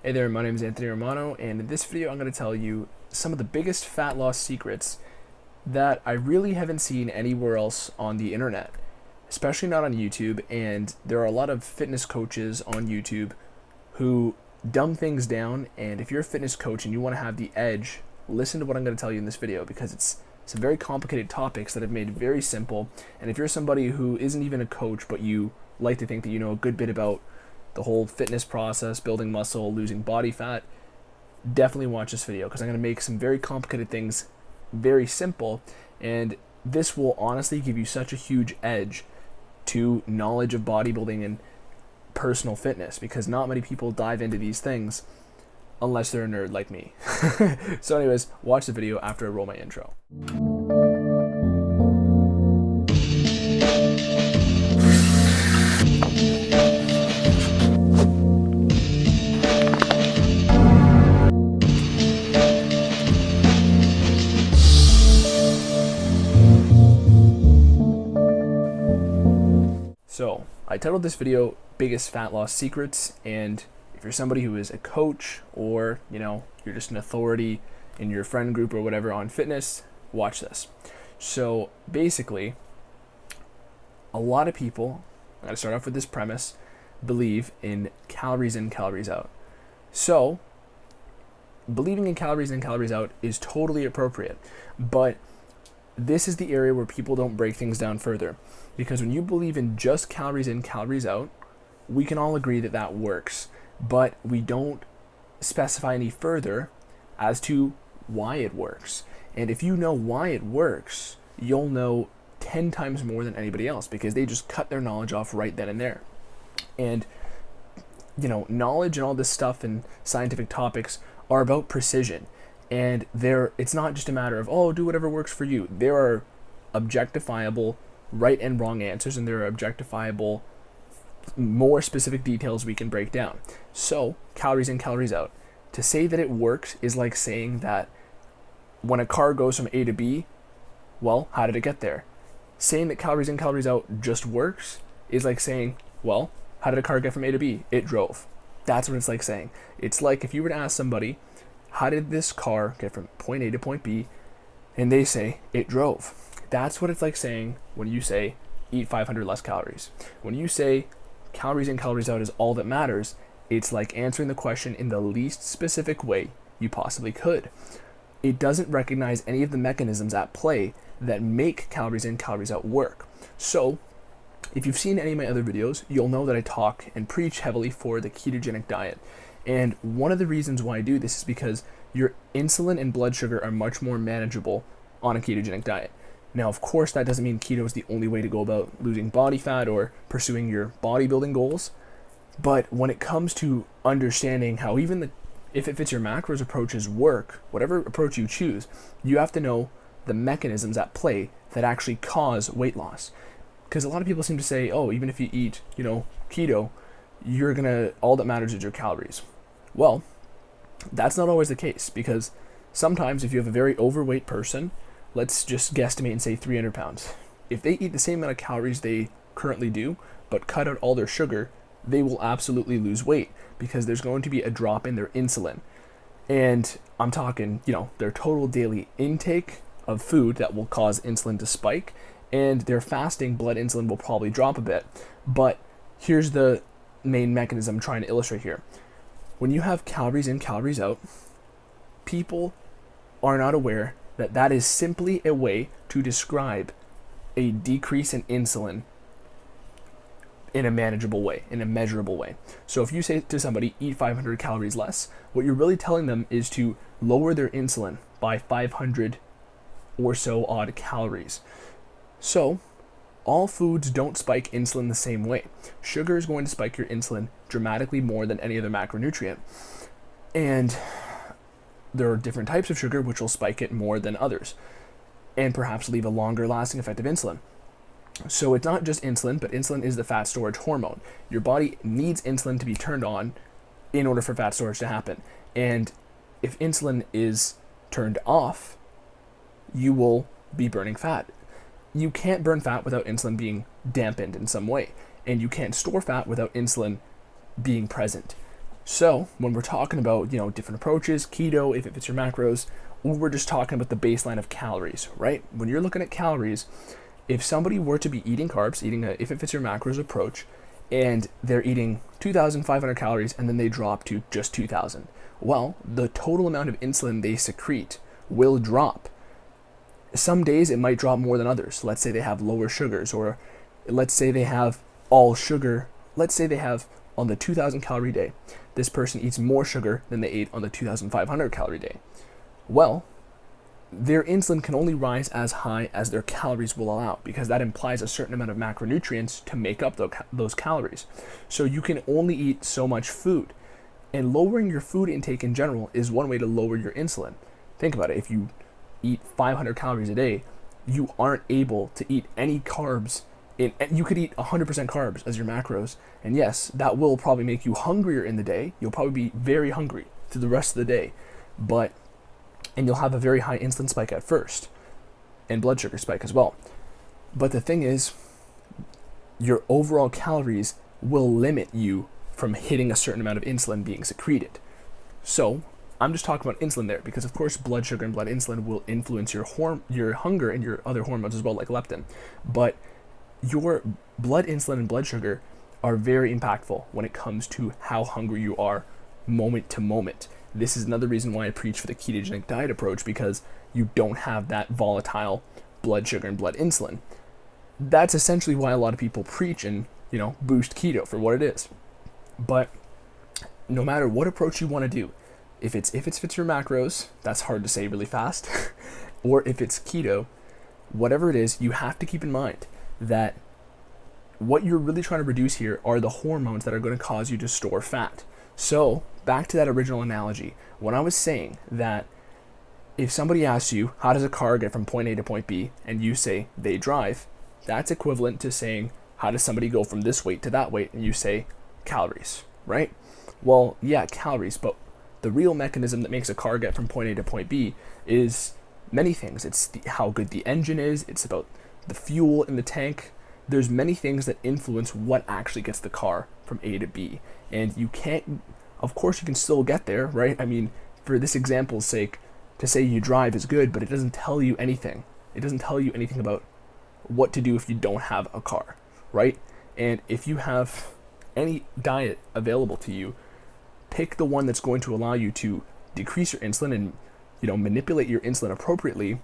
Hey there, my name is Anthony Romano, and in this video I'm going to tell you some of the biggest fat loss secrets that I really haven't seen anywhere else on the internet, especially not on YouTube. And there are a lot of fitness coaches on YouTube who dumb things down, and if you're a fitness coach and you want to have the edge, listen to what I'm going to tell you in this video, because it's some very complicated topics that I've made very simple. And if you're somebody who isn't even a coach but you like to think that you know a good bit about the whole fitness process, building muscle, losing body fat, definitely watch this video, because I'm going to make some very complicated things very simple, and this will honestly give you such a huge edge to knowledge of bodybuilding and personal fitness, because not many people dive into these things unless they're a nerd like me. So anyways, watch the video after I roll my intro. So, I titled this video Biggest Fat Loss Secrets, and if you're somebody who is a coach, or you're just an authority in your friend group or whatever on fitness, watch this. So basically, a lot of people, I'm going to start off with this premise, believe in calories in, calories out. So believing in calories in, calories out is totally appropriate, but this is the area where people don't break things down further. Because when you believe in just calories in, calories out, we can all agree that that works, but we don't specify any further as to why it works. And if you know why it works, you'll know 10 times more than anybody else, because they just cut their knowledge off right then and there. And knowledge and all this stuff and scientific topics are about precision. And it's not just a matter of, do whatever works for you. There are objectifiable right and wrong answers, and there are objectifiable more specific details we can break down. So calories in, calories out, to say that it works is like saying that when a car goes from A to B, well, how did it get there? Saying that calories in, calories out just works is like saying, well, how did a car get from A to B? It drove. That's what it's like saying. It's like if you were to ask somebody, how did this car get from point A to point B? And they say, it drove. That's what it's like saying when you say, eat 500 less calories. When you say calories in, calories out is all that matters, it's like answering the question in the least specific way you possibly could. It doesn't recognize any of the mechanisms at play that make calories in, calories out work. So if you've seen any of my other videos, you'll know that I talk and preach heavily for the ketogenic diet. And one of the reasons why I do this is because your insulin and blood sugar are much more manageable on a ketogenic diet. Now, of course, that doesn't mean keto is the only way to go about losing body fat or pursuing your bodybuilding goals. But when it comes to understanding how even if it fits your macros approaches work, whatever approach you choose, you have to know the mechanisms at play that actually cause weight loss. Because a lot of people seem to say, even if you eat, keto, all that matters is your calories. Well, that's not always the case, because sometimes if you have a very overweight person, let's just guesstimate and say 300 pounds. If they eat the same amount of calories they currently do, but cut out all their sugar, they will absolutely lose weight, because there's going to be a drop in their insulin. And I'm talking, their total daily intake of food that will cause insulin to spike, and their fasting blood insulin will probably drop a bit. But here's the main mechanism I'm trying to illustrate here. When you have calories in, calories out, people are not aware that that is simply a way to describe a decrease in insulin in a manageable way, in a measurable way. So if you say to somebody, eat 500 calories less, what you're really telling them is to lower their insulin by 500 or so odd calories. So all foods don't spike insulin the same way. Sugar is going to spike your insulin dramatically more than any other macronutrient. And there are different types of sugar which will spike it more than others, and perhaps leave a longer lasting effect of insulin. So it's not just insulin, but insulin is the fat storage hormone. Your body needs insulin to be turned on in order for fat storage to happen. And if insulin is turned off, you will be burning fat. You can't burn fat without insulin being dampened in some way, and you can't store fat without insulin being present. So when we're talking about, different approaches, keto, if it fits your macros, or we're just talking about the baseline of calories, right? When you're looking at calories, if somebody were to be eating carbs, eating a if it fits your macros approach, and they're eating 2,500 calories and then they drop to just 2,000, well, the total amount of insulin they secrete will drop. Some days it might drop more than others. Let's say they have lower sugars, or let's say they have all sugar. Let's say they have on the 2,000 calorie day, this person eats more sugar than they ate on the 2,500 calorie day. Well, their insulin can only rise as high as their calories will allow, because that implies a certain amount of macronutrients to make up those calories. So you can only eat so much food. And lowering your food intake in general is one way to lower your insulin. Think about it. If you eat 500 calories a day, you aren't able to eat any carbs. You could eat 100% carbs as your macros. And yes, that will probably make you hungrier in the day. You'll probably be very hungry through the rest of the day. And you'll have a very high insulin spike at first, and blood sugar spike as well. But the thing is, your overall calories will limit you from hitting a certain amount of insulin being secreted. So I'm just talking about insulin there, because of course blood sugar and blood insulin will influence your hunger and your other hormones as well, like leptin. But your blood insulin and blood sugar are very impactful when it comes to how hungry you are moment to moment. This is another reason why I preach for the ketogenic diet approach, because you don't have that volatile blood sugar and blood insulin. That's essentially why a lot of people preach and, boost keto for what it is. But no matter what approach you want to do, if it fits your macros, that's hard to say really fast, or if it's keto, whatever it is, you have to keep in mind that what you're really trying to reduce here are the hormones that are going to cause you to store fat. So back to that original analogy, when I was saying that if somebody asks you, how does a car get from point A to point B, and you say they drive, that's equivalent to saying, how does somebody go from this weight to that weight, and you say calories, right? Well, yeah, calories, but the real mechanism that makes a car get from point A to point B is many things. It's how good the engine is, it's about the fuel in the tank. There's many things that influence what actually gets the car from A to B. And you can't, of course you can still get there, right? I mean, for this example's sake, to say you drive is good, but it doesn't tell you anything. It doesn't tell you anything about what to do if you don't have a car, right? And if you have any diet available to you, pick the one that's going to allow you to decrease your insulin and, manipulate your insulin appropriately.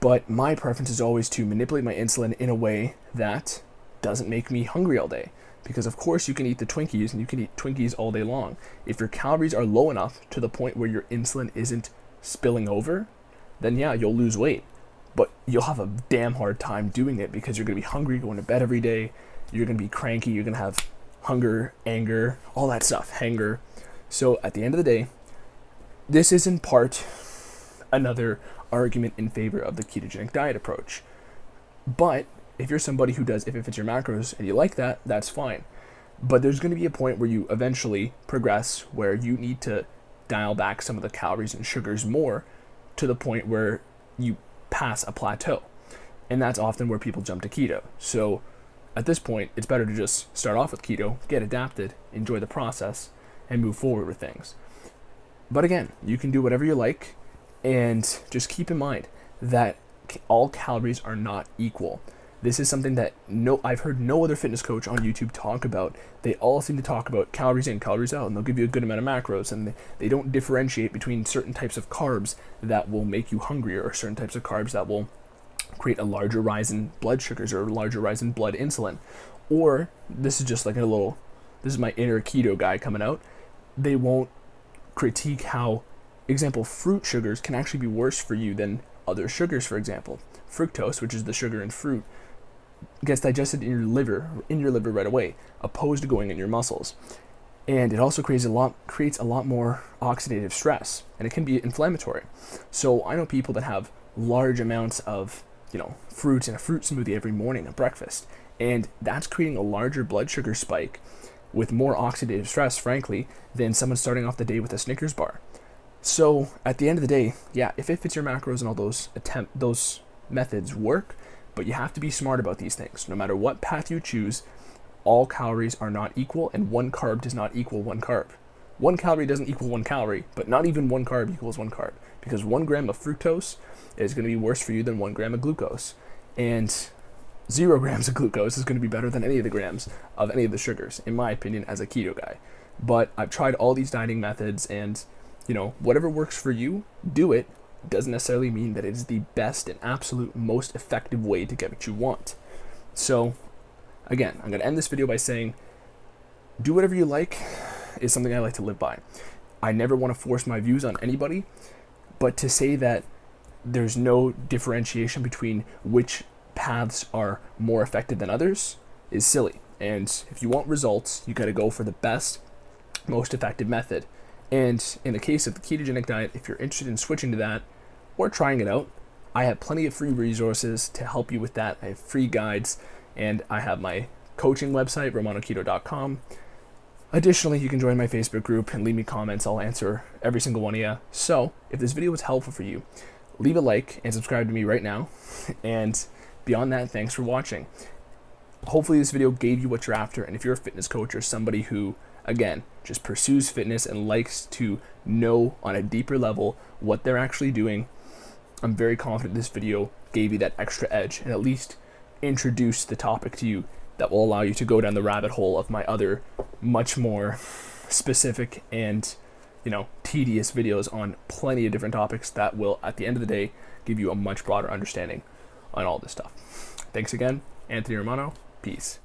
But my preference is always to manipulate my insulin in a way that doesn't make me hungry all day. Because of course you can eat the Twinkies, and you can eat Twinkies all day long. If your calories are low enough to the point where your insulin isn't spilling over, then yeah, you'll lose weight. But you'll have a damn hard time doing it, because you're going to be hungry going to bed every day. You're going to be cranky. You're going to have hunger, anger, all that stuff, hanger. So at the end of the day, this is in part another argument in favor of the ketogenic diet approach. But if you're somebody who does, if it fits your macros and you like that, that's fine. But there's going to be a point where you eventually progress where you need to dial back some of the calories and sugars more, to the point where you pass a plateau. And that's often where people jump to keto. So at this point, it's better to just start off with keto, get adapted, enjoy the process, and move forward with things. But again, you can do whatever you like, and just keep in mind that all calories are not equal. This is something that I've heard no other fitness coach on YouTube talk about. They all seem to talk about calories in, calories out, and they'll give you a good amount of macros, and they don't differentiate between certain types of carbs that will make you hungrier, or certain types of carbs that will create a larger rise in blood sugars or a larger rise in blood insulin. Or this is just like this is my inner keto guy coming out. They won't critique how, example, fruit sugars can actually be worse for you than other sugars. For example, fructose, which is the sugar in fruit, gets digested in your liver right away, opposed to going in your muscles. And it also creates a lot more oxidative stress, and it can be inflammatory. So I know people that have large amounts of fruits in a fruit smoothie every morning at breakfast, and that's creating a larger blood sugar spike with more oxidative stress, frankly, than someone starting off the day with a Snickers bar. So at the end of the day, yeah, if it fits your macros and all those methods work, but you have to be smart about these things. No matter what path you choose, all calories are not equal, and one carb does not equal one carb. 1 calorie doesn't equal 1 calorie, but not even 1 carb equals 1 carb, because 1 gram of fructose is going to be worse for you than 1 gram of glucose. And 0 grams of glucose is going to be better than any of the grams of any of the sugars, in my opinion, as a keto guy. But I've tried all these dieting methods, and whatever works for you, do it. Doesn't necessarily mean that it is the best and absolute most effective way to get what you want. So again, I'm going to end this video by saying, do whatever you like is something I like to live by. I never want to force my views on anybody, but to say that there's no differentiation between which paths are more effective than others is silly. And if you want results, you got to go for the best, most effective method. And in the case of the ketogenic diet, if you're interested in switching to that or trying it out, I have plenty of free resources to help you with that. I have free guides, and I have my coaching website, romanoketo.com. Additionally, you can join my Facebook group and leave me comments. I'll answer every single one of you. So if this video was helpful for you, leave a like and subscribe to me right now. And beyond that, thanks for watching. Hopefully this video gave you what you're after. And if you're a fitness coach or somebody who, again, just pursues fitness and likes to know on a deeper level what they're actually doing, I'm very confident this video gave you that extra edge and at least introduced the topic to you that will allow you to go down the rabbit hole of my other much more specific and tedious videos on plenty of different topics that will, at the end of the day, give you a much broader understanding on all this stuff. Thanks again, Anthony Romano. Peace.